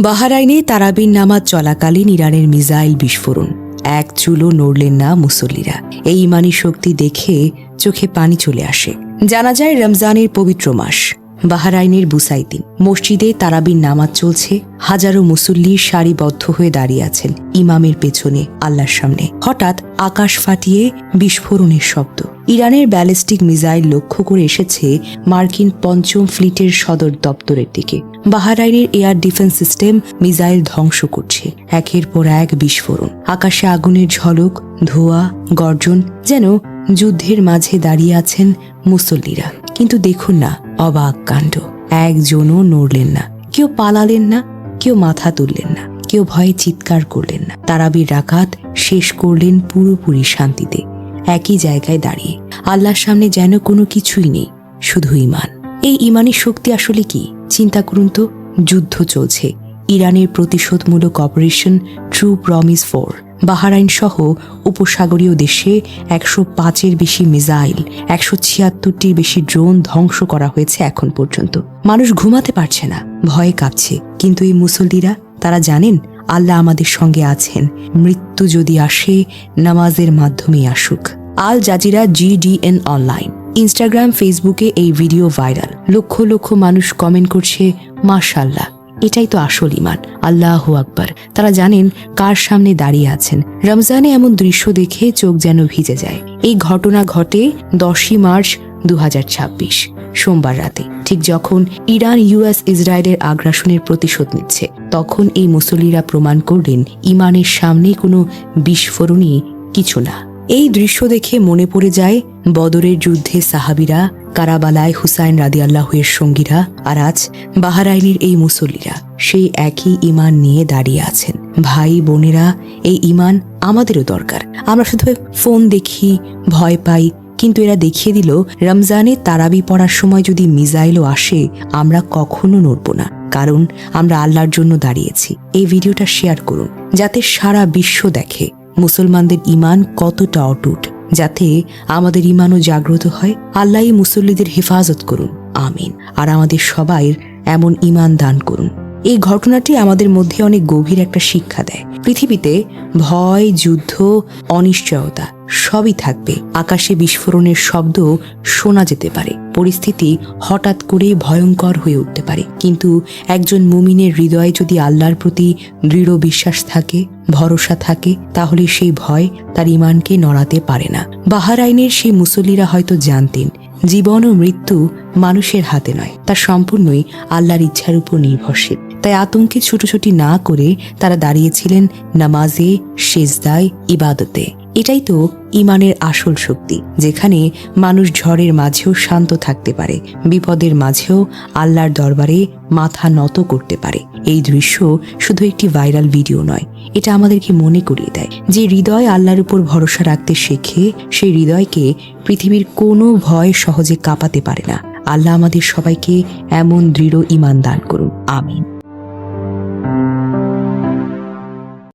বাহরাইনে তারাবির নামাজ চলাকালীন ইরানের মিসাইল বিস্ফোরণ, এক চুলও নড়লেন না মুসল্লিরা। এই ইমানি শক্তি দেখে চোখে পানি চলে আসে। জানা যায় রমজানের পবিত্র মাস। বাহরাইনের বুসাইদিন মসজিদে তারাবির নামাজ চলছে। হাজারো মুসল্লি সারিবদ্ধ হয়ে দাঁড়িয়ে আছেন ইমামের পেছনে আল্লাহর সামনে। হঠাৎ আকাশ ফাটিয়ে বিস্ফোরণের শব্দ। ইরানের ব্যালিস্টিক মিসাইল লক্ষ্য করে এসেছে মার্কিন পঞ্চম ফ্লিটের সদর দপ্তরের দিকে। বাহরাইনের এয়ার ডিফেন্স সিস্টেম মিসাইল ধ্বংস করছে। একের পর এক বিস্ফোরণ, আকাশে আগুনের ঝলক, ধোঁয়া, গর্জন, যেন যুদ্ধের মাঝে দাঁড়িয়ে আছেন মুসল্লিরা। কিন্তু দেখুন না, অবাক কাণ্ড, একজনও নড়লেন না, কেউ পালালেন না, কেউ মাথা তুললেন না, কেউ ভয়ে চিৎকার করলেন না। তারাবির রাকাত শেষ করলেন পুরোপুরি শান্তিতে, একই জায়গায় দাঁড়িয়ে। আল্লাহর সামনে যেন কোনো কিছুই নেই, শুধু ইমান। এই ইমানি শক্তি আসলে কি? চিন্তা করুন তো। যুদ্ধ চলছে, ইরানের প্রতিশোধমূলক অপারেশন ট্রু প্রমিস 4। বাহরাইন সহ উপসাগরীয় দেশে 105-এর বেশি মিসাইল, 176-টির বেশি ড্রোন ধ্বংস করা হয়েছে এখন পর্যন্ত। মানুষ ঘুমাতে পারছে না, ভয়ে কাঁপছে। কিন্তু এই মুসল্লিরা, তারা জানেন আল্লাহ আমাদের সঙ্গে আছেন। মৃত্যু যদি আসে, নামাজের মাধ্যমেই আসুক। Al Jazeera GDN online, Instagram, ফেসবুকে এই ভিডিও ভাইরাল। লক্ষ লক্ষ মানুষ কমেন্ট করছে, মাশাআল্লাহ, এটাই তো আসল ইমান, আল্লাহু আকবার। তারা জানেন কার সামনে দাঁড়িয়ে আছেন। রমজানে এমন দৃশ্য দেখে চোখ যেন ভিজে যায়। এই ঘটনা ঘটে 10ই মার্চ 2026 সোমবার রাতে। ঠিক যখন ইরান US ইসরায়েলের আগ্রাসনের প্রতিশোধ নিচ্ছে, তখন এই মুসল্লিরা প্রমাণ করলেন ইমানের সামনে কোনো বিস্ফোরণই কিছু না। এই দৃশ্য দেখে মনে পড়ে যায় বদরের যুদ্ধে সাহাবীরা, কারাবালায় হুসাইন রাদিয়াল্লাহু এর সঙ্গীরা, আর আজ বাহরাইনের এই মুসল্লিরা সেই একই ইমান নিয়ে দাঁড়িয়ে আছেন। ভাই বোনেরা, এই ইমান আমাদেরও দরকার। আমরা শুধু ফোন দেখি, ভয় পাই, কিন্তু এরা দেখিয়ে দিল রমজানে তারাবি পড়ার সময় যদি মিসাইলও আসে, আমরা কখনো নড়ব না, কারণ আমরা আল্লাহর জন্য দাঁড়িয়েছি। এই ভিডিওটা শেয়ার করুন, যাতে সারা বিশ্ব দেখে মুসলমানদের ইমান কতটা অটুট, যাতে আমাদের ইমানও জাগ্রত হয়। আল্লাহ মুসল্লিদের হেফাজত করুন, আমিন। আর আমাদের সবাইয়ের এমন ইমান দান করুন। এই ঘটনাটি আমাদের মধ্যে অনেক গভীর একটা শিক্ষা দেয়। পৃথিবীতে ভয়, যুদ্ধ, অনিশ্চয়তা সবই থাকবে। আকাশে বিস্ফোরণের শব্দ শোনা যেতে পারে, পরিস্থিতি হঠাৎ করে ভয়ঙ্কর হয়ে উঠতে পারে। কিন্তু একজন মুমিনের হৃদয়ে যদি আল্লাহর প্রতি দৃঢ় বিশ্বাস থাকে, ভরসা থাকে, তাহলে সেই ভয় তার ইমানকে নড়াতে পারে না। বাহরাইনের সেই মুসল্লিরা হয়তো জানতেন জীবন ও মৃত্যু মানুষের হাতে নয়, তা সম্পূর্ণই আল্লাহর ইচ্ছার উপর নির্ভরশীল। তাই আতঙ্কে ছুটোছুটি না করে তারা দাঁড়িয়েছিলেন নামাজে, সেজদায়, ইবাদতে। এটাই তো ইমানের আসল শক্তি, যেখানে মানুষ ঝড়ের মাঝেও শান্ত থাকতে পারে, বিপদের মাঝেও আল্লাহর দরবারে মাথা নত করতে পারে। এই দৃশ্য শুধু একটি ভাইরাল ভিডিও নয়, এটা আমাদেরকে মনে করিয়ে দেয় যে হৃদয় আল্লাহর উপর ভরসা রাখতে শেখে, সেই হৃদয়কে পৃথিবীর কোনো ভয় সহজে কাঁপাতে পারে না। আল্লাহ আমাদের সবাইকে এমন দৃঢ় ইমান দান করুন, আমিন।